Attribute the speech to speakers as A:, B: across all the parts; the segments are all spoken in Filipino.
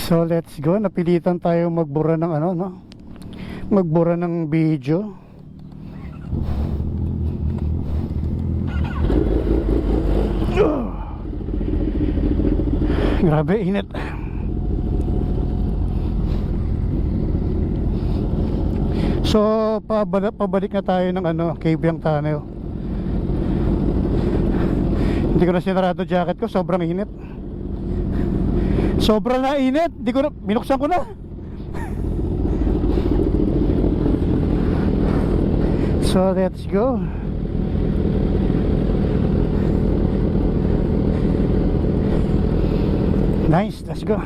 A: So let's go. Napilitan tayo magbura ng ano, no? Magbura ng video. Grabe init. So pabalik na tayo ng ano, Kabyang Tunnel. Hindi ko na sinarado jacket ko, sobrang init. Sobrang na init. Hindi ko na, binuksan ko na. So let's go. Nice, let's go.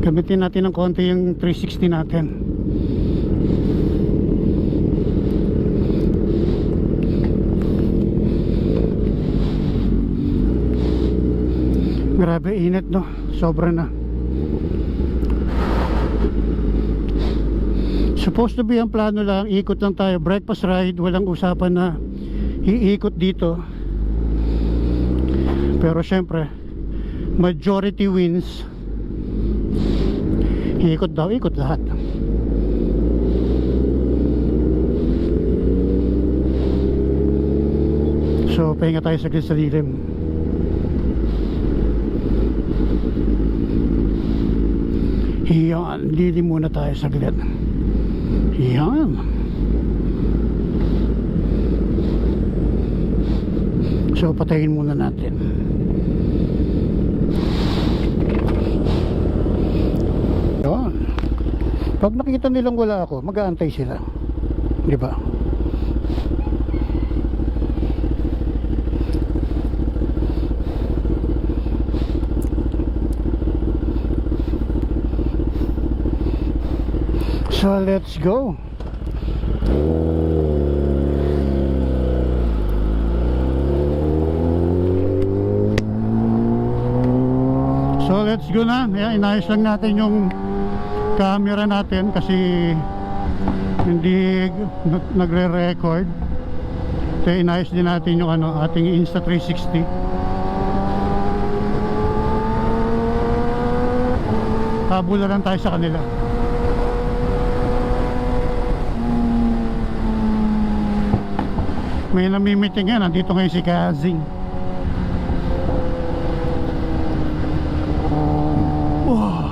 A: Gamitin natin ng konti yung 360 natin. Grabe init, no? Sobra na. Supposed to be ang plano lang, ikot lang tayo, breakfast ride, walang usapan na iikot dito. Pero syempre, majority wins. Ikot daw, ikot lahat. So, pahinga tayo saglit sa lilim. Yan, lilim muna tayo saglit. Yan. So, patayin muna natin. Yan. Pag nakita nilang wala ako, mag-aantay sila. Di ba? So let's go. So let's go na. Ayan, inayos lang natin yung camera natin kasi hindi nagre-record. Kaya inayos din natin yung ano, ating Insta360. Habula lang tayo sa kanila. May namimiting yan, nandito ngayon si Kazing. Wow.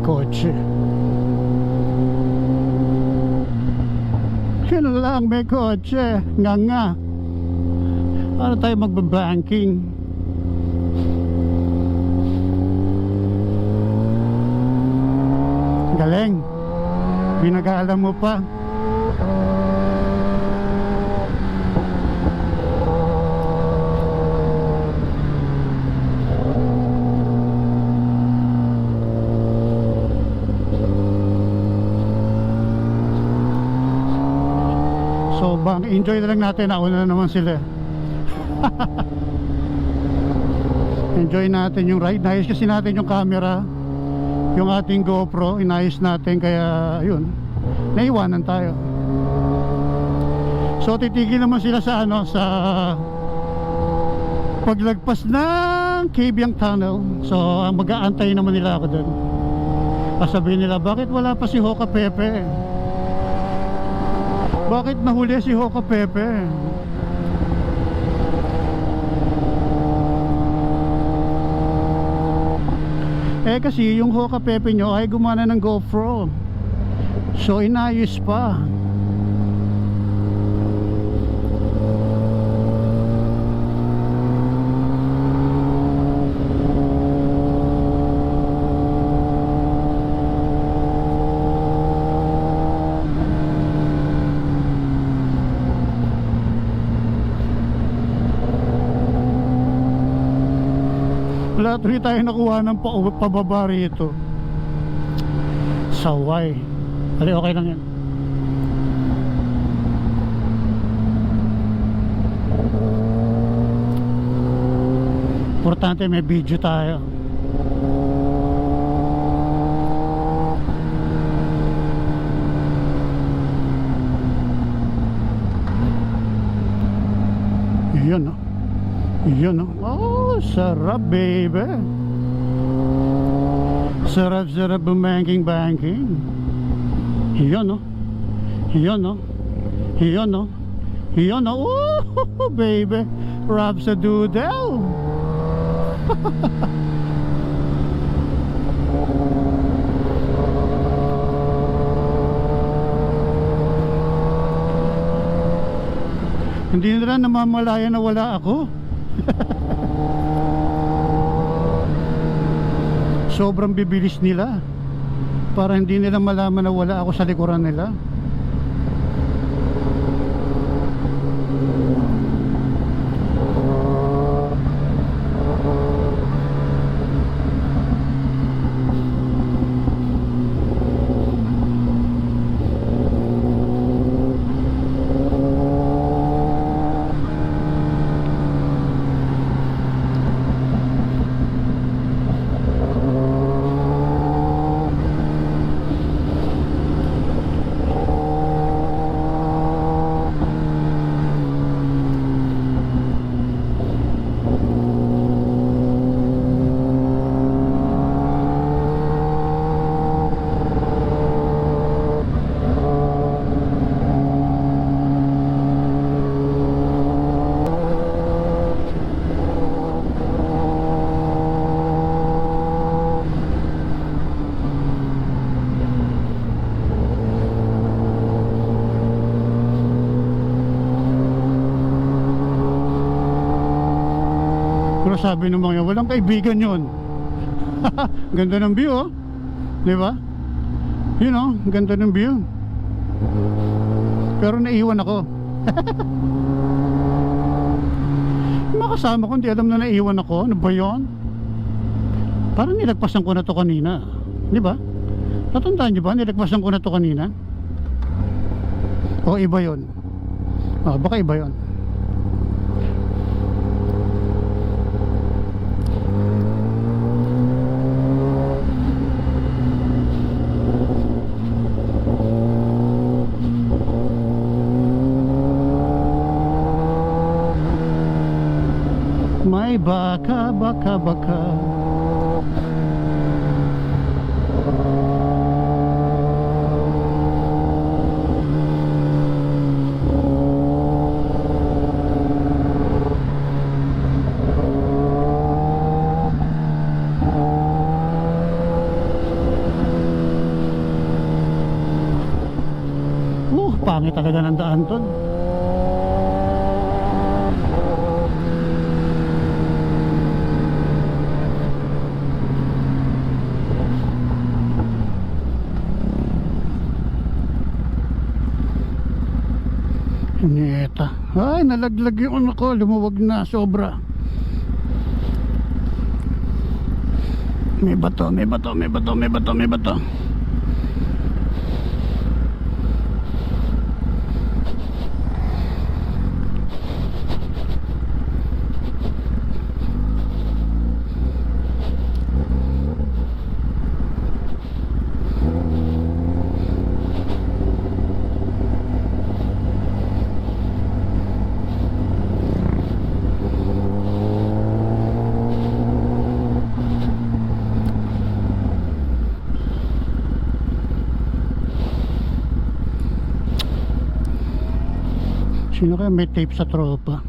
A: Kotse. Yun lang, may kotse. Nga. Para tayo magbabanking. Galing. Binag-aalam mo pa. So bang enjoy na lang natin, nauna na naman sila. Enjoy natin yung ride. Naayos kasi natin yung camera, yung ating GoPro, inayos natin, kaya yun, naiwanan tayo. So titigil naman sila sa ano, sa paglagpas ng Kabyang Tunnel. So mag-aantay naman nila ako dun. Sabihin nila, bakit wala pa si Hoka Pepe? Bakit nahuli si Hoka Pepe? Kasi yung Hoka Pepe nyo ay gumana ng GoPro. So inayos pa. Wala, tuloy tayo nakuha ng pababa rito. Saway. Ali, okay lang yan. Importante may video tayo. Yun, no? Yun, no? Oh, sarap, baby. Sarap-sarap banking. Yun, no? Yun, no? Yun, no? Yun, no? Oh, baby. Rub sa doodle. Hindi nila namamalaya na wala ako. Sobrang bibilis nila para hindi nila malaman na wala ako sa likuran nila. Pero sabi ng mga yan, walang kaibigan yun. Ganda ng view, oh. Di ba? Yun, oh, ganda ng view. Pero naiwan ako. Makasama ko, hindi alam na naiwan ako. Ano ba yun? Parang nilagpasan ko na to kanina. Di ba? Tatandaan nyo ba? Nilagpasan ko na to kanina. O iba yun. O, baka iba yun. May baka. Pangit talaga ng daan to. Neta. Ay, nalaglag yung ano ko. Lumuwag na sobra. May bato. Sino kaya may tape sa tropa?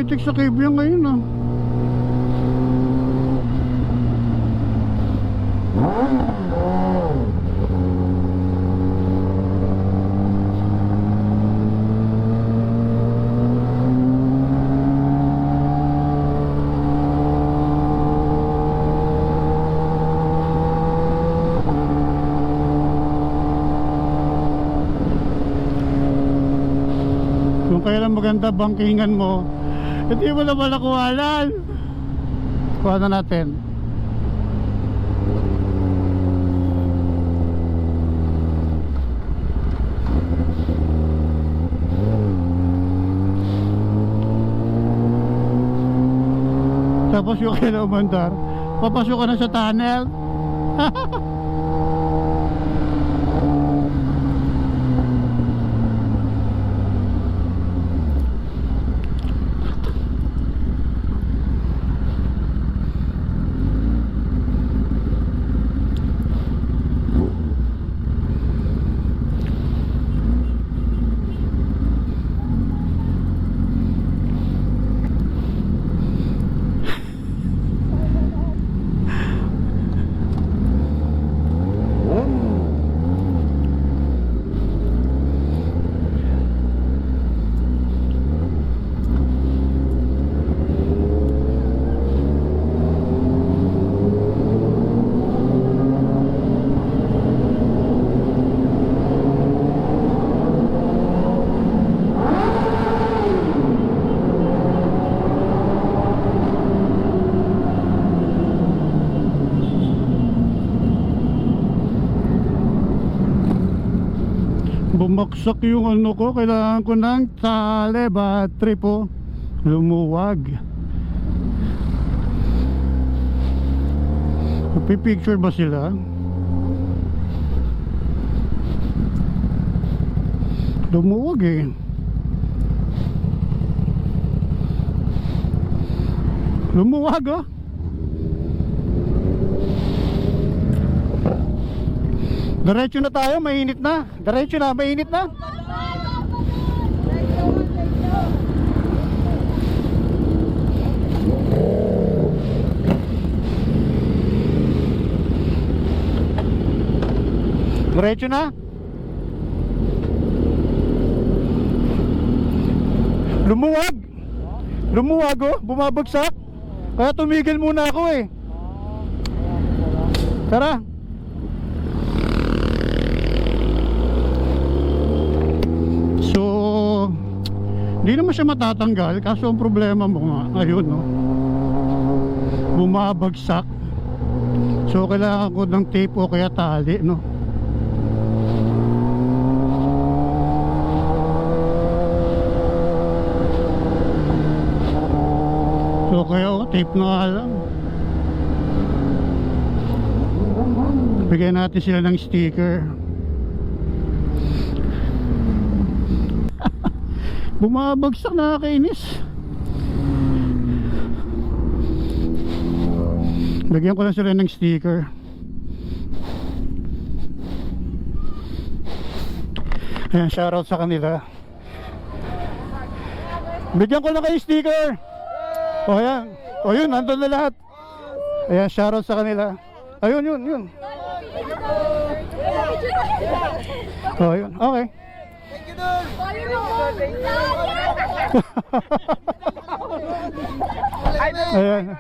A: pumitik sa cave yan ngayon ah. Kung kailan maganda bangkingan mo, hindi mo naman nakuhanan. Kuha na natin. Tapos yung kailan umandar, papasok ka na sa tunnel. Bumaksak yung ano ko, kailangan ko ng tali battery po, lumuwag. Pipicture ba sila? Lumuwag eh. Lumuwag ah. Diretso na tayo, mainit na. Diretso na, mainit na. Diretso na. Lumuwag. Lumuwag oh, bumabagsak. Kaya tumigil muna ako eh. Tara. Hindi naman siya matatanggal, kaso ang problema mo nga, ayun no, bumabagsak. So kailangan ko ng tape o kaya tali no. So kaya tape na nga lang. Bigyan natin sila ng sticker. Bumabagsak, nakakainis. Lagyan ko lang sila ng sticker. Ayan, shoutout sa kanila. Bigyan ko na kayo sticker. O ayan, o yun, nandun na lahat. Ayan, shoutout sa kanila. Ayun, yun. O yun, okay. Ayan.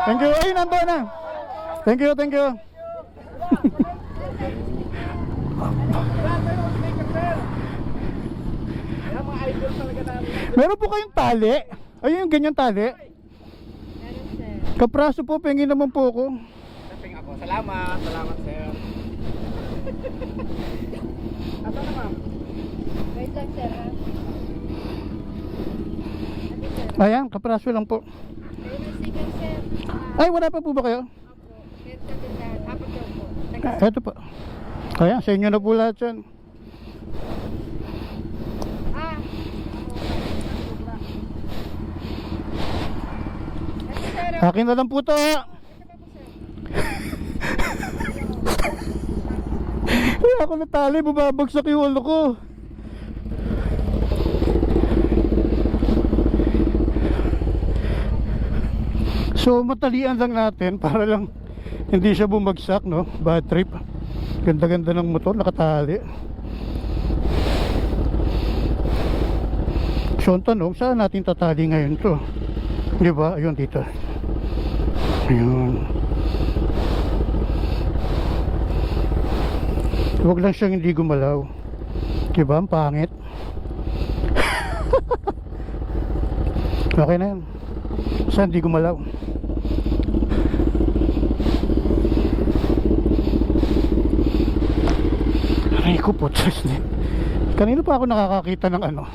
A: Thank you. Ay, nandun na. Thank you. Meron po kayong tali? Ayun yung ganyan tali. Kapraso po, pengin naman po ako.
B: Salamat sir. Asa na ma'am?
C: Wait lang sir.
A: Ayan, kapraso lang po.
C: Ayun ang sticker sir.
A: Ay, wala pa po ba kayo?
C: Apat daw po.
A: Eto po. Ayan, sa inyo na po lahat yan. Akin na lang po to. Ako natali, bumabagsak yung ulo ko. So matalian lang natin para lang hindi siya bumagsak, no? Bad trip. Ganda-ganda ng motor, nakatali. So ang tanong, saan natin tatali ngayon to? Di ba? Ayun dito. Ayun. Huwag lang siyang hindi gumalaw. Di ba? Ang pangit. Okay na yan. Saan hindi gumalaw? Aray ko po, Diyos niya. Kanina pa ako nakakakita ng ano,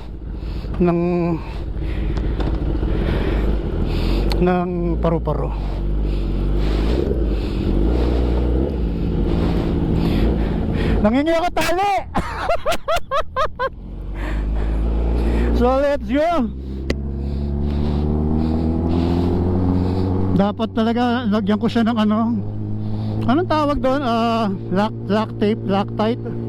A: ng paru-paro. Nangingi ako tali. So let's go. Dapat talaga lagyan ko siya ng ano, anong tawag doon? Lock tape, Loctite.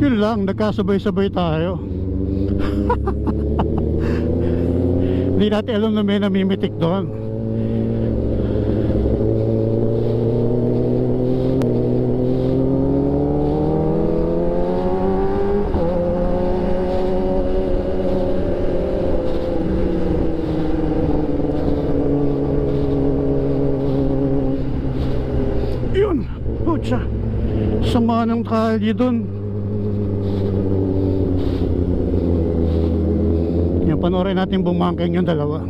A: Yun lang, nagkasabay-sabay tayo. Hindi natin alam na may namimitik doon. Yun, putya, sama ng kalye doon. Yan, panoorin natin bumangking yung dalawa.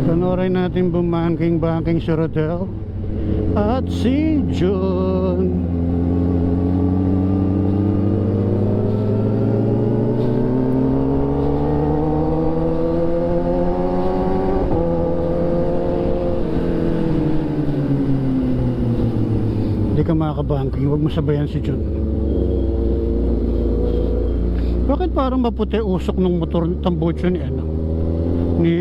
A: Panoorin natin bumangking si Rodel at si John. Hindi ka makakabangking, huwag mo sabayan si John. Bakit parang maputi usok ng motor tambucho ni ano? Ni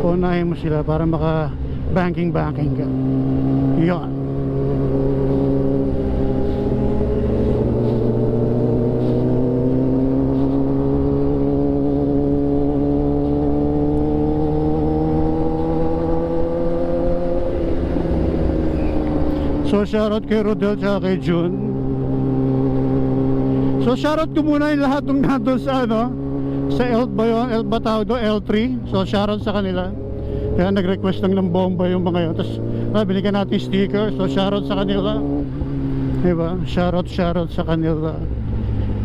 A: unahin mo sila para maka banking ka. Yun. So shoutout kay Rodel at kay Jun. So shoutout ko muna yung lahat ng nandun sa ano, sa Elk ba yun? Elk ba tawag doon? L3. So shoutout sa kanila. Kaya nag-request lang ng bomba yung mga yun. Tapos binigyan natin sticker. So shoutout sa kanila. Diba? Shoutout sa kanila.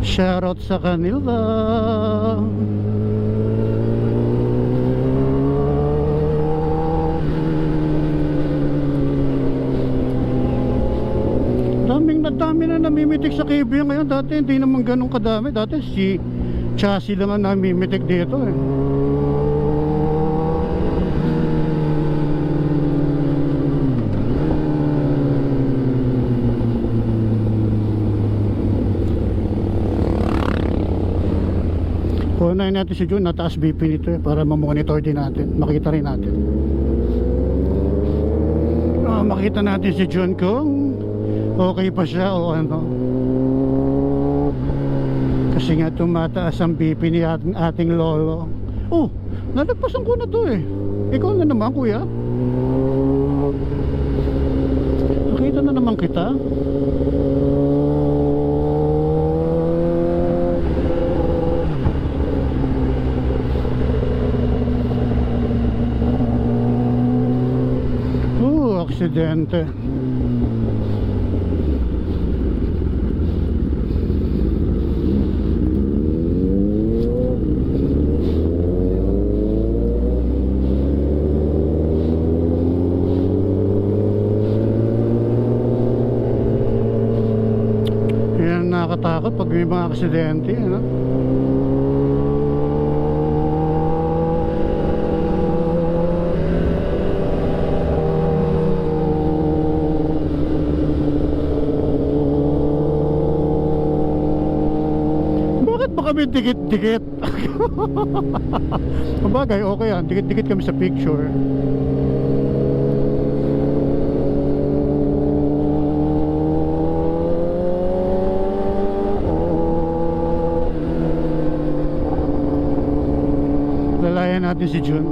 A: Shoutout sa kanila. Dami na namimitik sa KBM ngayon. Dati hindi naman ganun kadami. Dati si chassis lang ang namimitik dito eh. Kunain natin si Jun, nataas BP nito eh, para mamonitor din natin, makita rin natin. Makita natin si Jun kung okay pa siya o ano. Kasi nga tumataas ang BP ni ating lolo. Oh, nalagpasan ko na to eh. Ikaw na naman kuya. Nakita na naman kita. Aksidente. nakakatakot pag may mga aksidente, ano? Bakit ba kami dikit-dikit? Sabagay, okay yan. Dikit-dikit kami sa picture. Lalayan natin si Jun.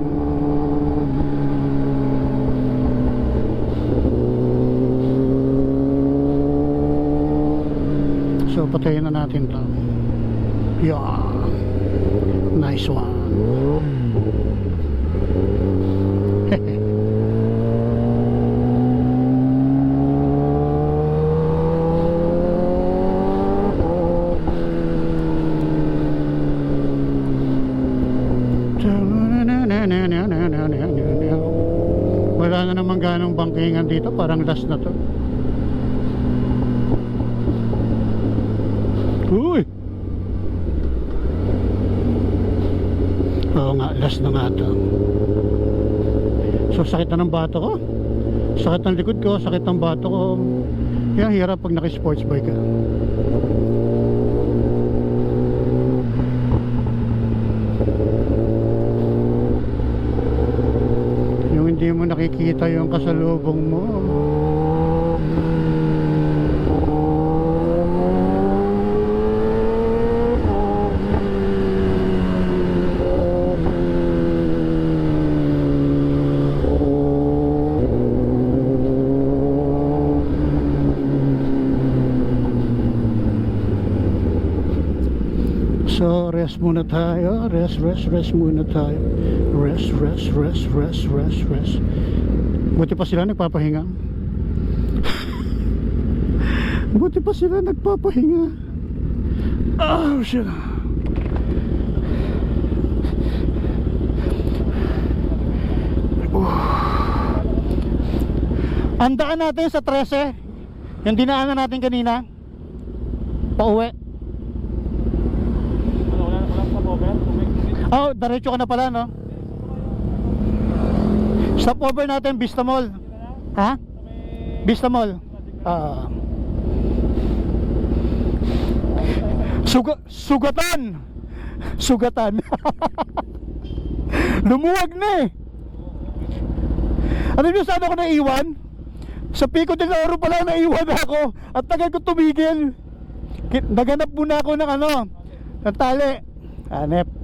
A: So patayin na natin to. Yeah. Nice one. Wala na naman ganong bangkingan dito, parang last na to. Uy! Oo nga, last na nga to. So sakit na ng bato ko, sakit ng likod ko, sakit ng bato ko. Kaya hirap pag naki-sports bike ka. Yung hindi mo nakikita yung kasalubong mo. So rest muna tayo. Rest muna tayo. Rest. Buti pa sila nagpapahinga. Buti pa sila nagpapahinga. Oh shit. Ang daan natin sa 13, yung dinaanan natin kanina, pauwi. Oh, diretso ka na pala, no? Stopover natin, Vista Mall. Ha? Vista Mall. Sugatan. Lumuwag na eh. Ano yung saan ako naiwan? Sa Pico del Oro pala naiwan ako. At tagal ko tumigil. Naganap muna ako ng ng tali. Hanep.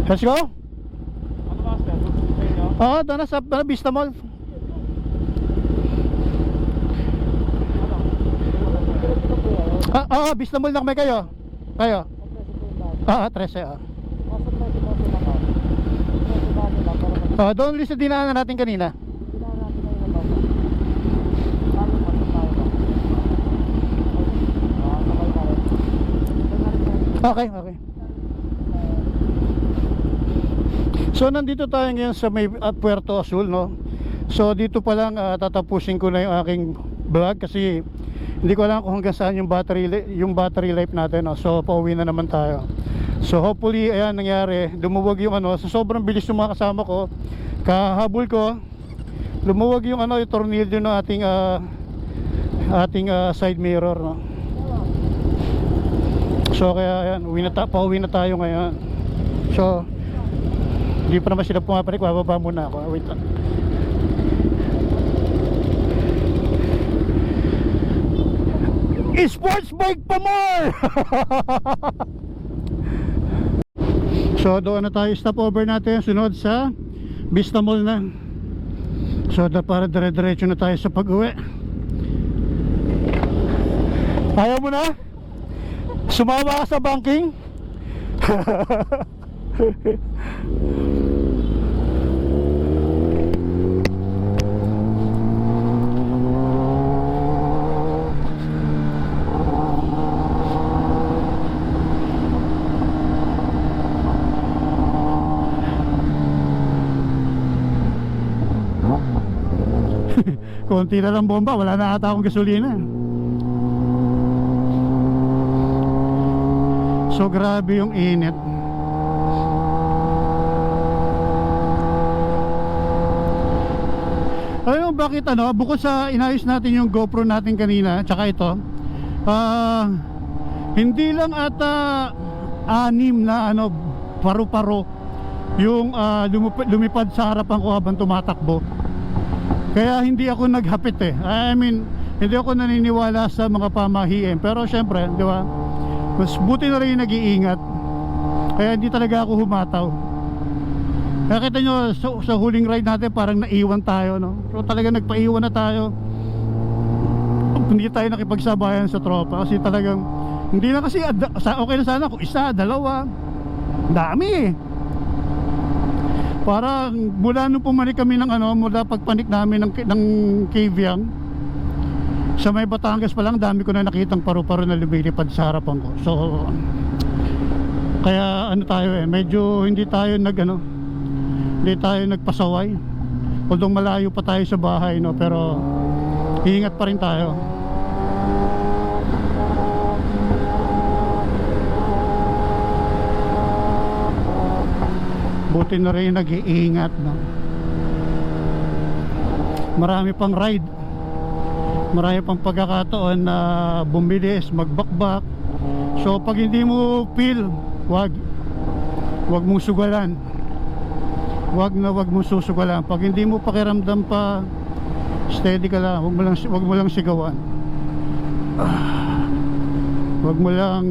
A: Let's go.
B: Ano ba sir?
A: Oo, doon na sa Vista Mall. Oo, Vista Mall na kami kayo. Kayo? Oo, 13. Doon ulit sa dinaanan natin kanina. Okay. So nandito tayo ngayon sa may Puerto Azul, no? So dito pa lang tatapusin ko na yung aking vlog kasi hindi ko alam kung hanggang saan yung battery life natin, no? So pauwi na naman tayo. So hopefully ayan nangyari, lumuwag yung so sobrang bilis ng mga kasama ko. Kahabol ko, lumuwag yung yung tornilyo ng ating side mirror, no? So kaya ayan, pauwi na tayo ngayon. So hindi pa naman sila pumapalik, bababa muna ako. Wait lang. Sports bike pa more! So doon na tayo, stopover natin. Sunod sa Vista Mall na. So para dire-diretso na tayo sa pag-uwi. Ayaw mo na? Sumama ka sa banking? konti na lang bomba, wala na ata akong gasolina. So grabe yung init. Alam mo bakit bukod sa inayos natin yung GoPro natin kanina, tsaka ito, hindi lang ata 6 na paru-paro yung lumipad sa harapan ko habang tumatakbo. Kaya hindi ako naghapit I mean, hindi ako naniniwala sa mga pamahiin. Pero syempre, di ba, mas buti na rin yung nag-iingat. Kaya hindi talaga ako humataw. Kaya kita nyo sa huling ride natin parang naiwan tayo, no? So talaga nagpaiwan na tayo. Hindi tayo nakipagsabayan sa tropa kasi talagang hindi na kasi okay na sana kung isa, dalawa, dami Parang mula nung pumanik kami ng mula pagpanik namin ng Caviang sa may Batangas pa lang, dami ko na nakitang paru-paro na lumilipad sa harapan ko. So kaya tayo medyo hindi tayo hindi tayo nagpasaway. Although malayo pa tayo sa bahay, no, pero iingat pa rin tayo. Buti na rin nag-iingat, no? Marami pang ride, marami pang pagkakataon na bumilis, magbakbak. So pag hindi mo feel, wag mong sugalan. Wag mong susugalan. Pag hindi mo pakiramdam pa, steady ka lang. Wag mo lang sigawan. Wag mo lang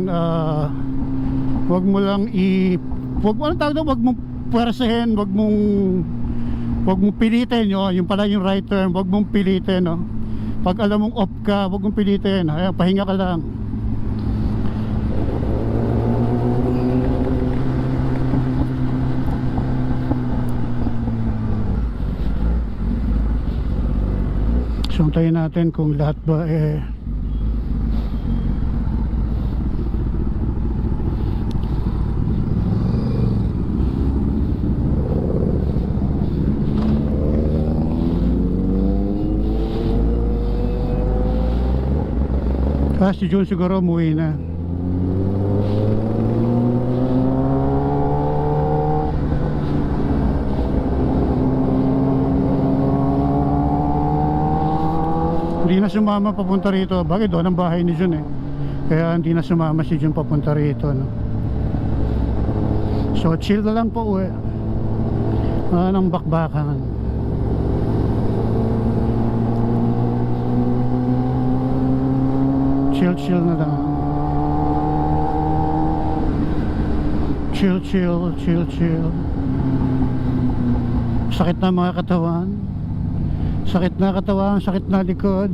A: wag mong puwersahin, wag mong pilitin, yung pala yung right turn, wag mong pilitin, no. Pag alam mong off ka, wag mong pilitin. Ayan, pahinga ka lang. So antayin natin kung lahat ba si Jun siguro umuwi na. Hindi na sumama papunta rito. Bakit doon ang bahay ni Jun kaya hindi na sumama si Jun papunta rito, no? So chill na lang po uwi. Ng bakbakan. Chill na lang. Chill. Sakit na mga katawan. Sakit na katawan, sakit na likod.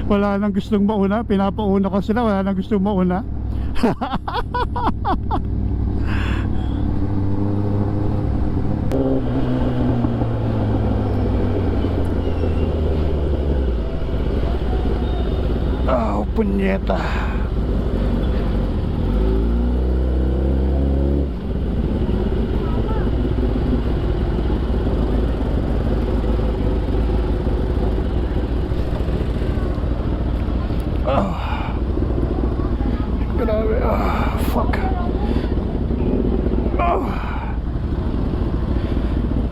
A: Wala nang gustong mauna, pinapauna ko sila, wala nang gustong mauna. Oh, punyeta. Grabe, fuck.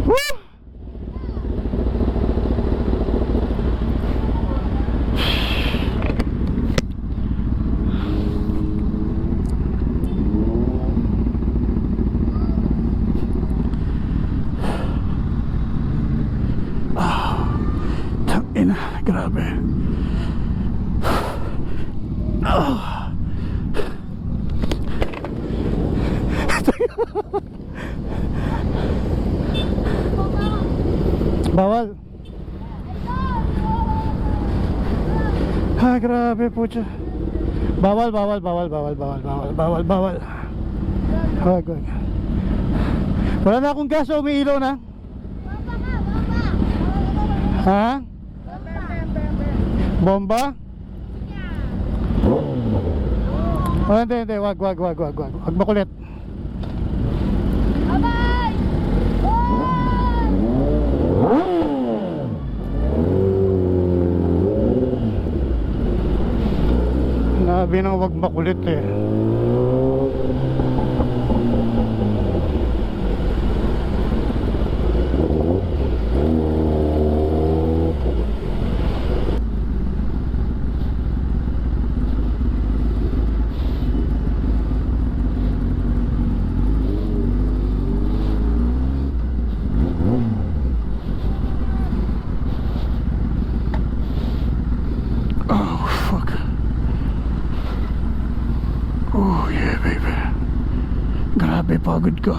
A: Woo! Tangina, grabe. Ah, grabe po siya. Bawal. Wag. Wala na akong gas, umiilaw na. Ha? Bomba? Oh, hindi. Wag. Wag makulit.
C: Bye-bye!
A: Nabi nang wag makulit eh. Oh, fuck. Oh, yeah, baby. Grabe, pagod ko.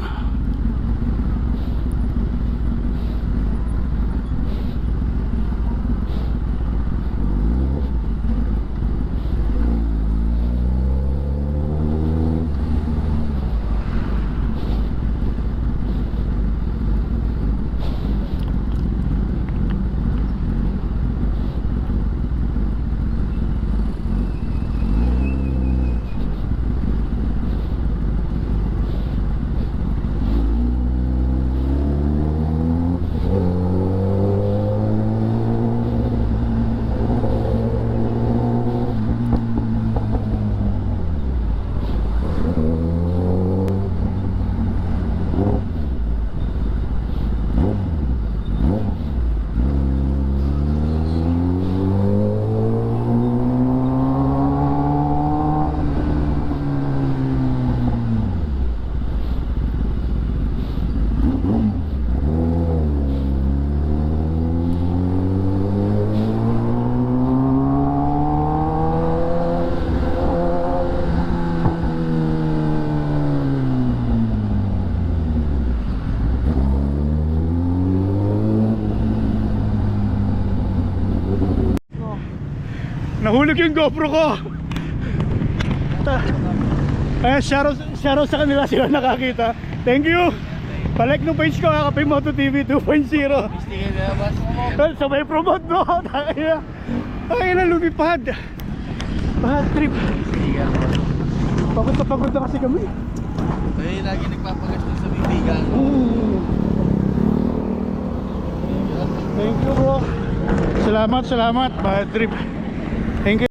A: Nahulog yung GoPro ko. Shoutout sa kanila, sila nakakita. Thank you. Palike ng page ko, Kakapay Moto TV 2.0. Sabay promote mo. Ay na lumipad. Bad trip. Pagod na kasi kami.
B: Ay, lagi nagpapagas din sa bibigan.
A: Thank you bro. Salamat. Bad trip. Thank you.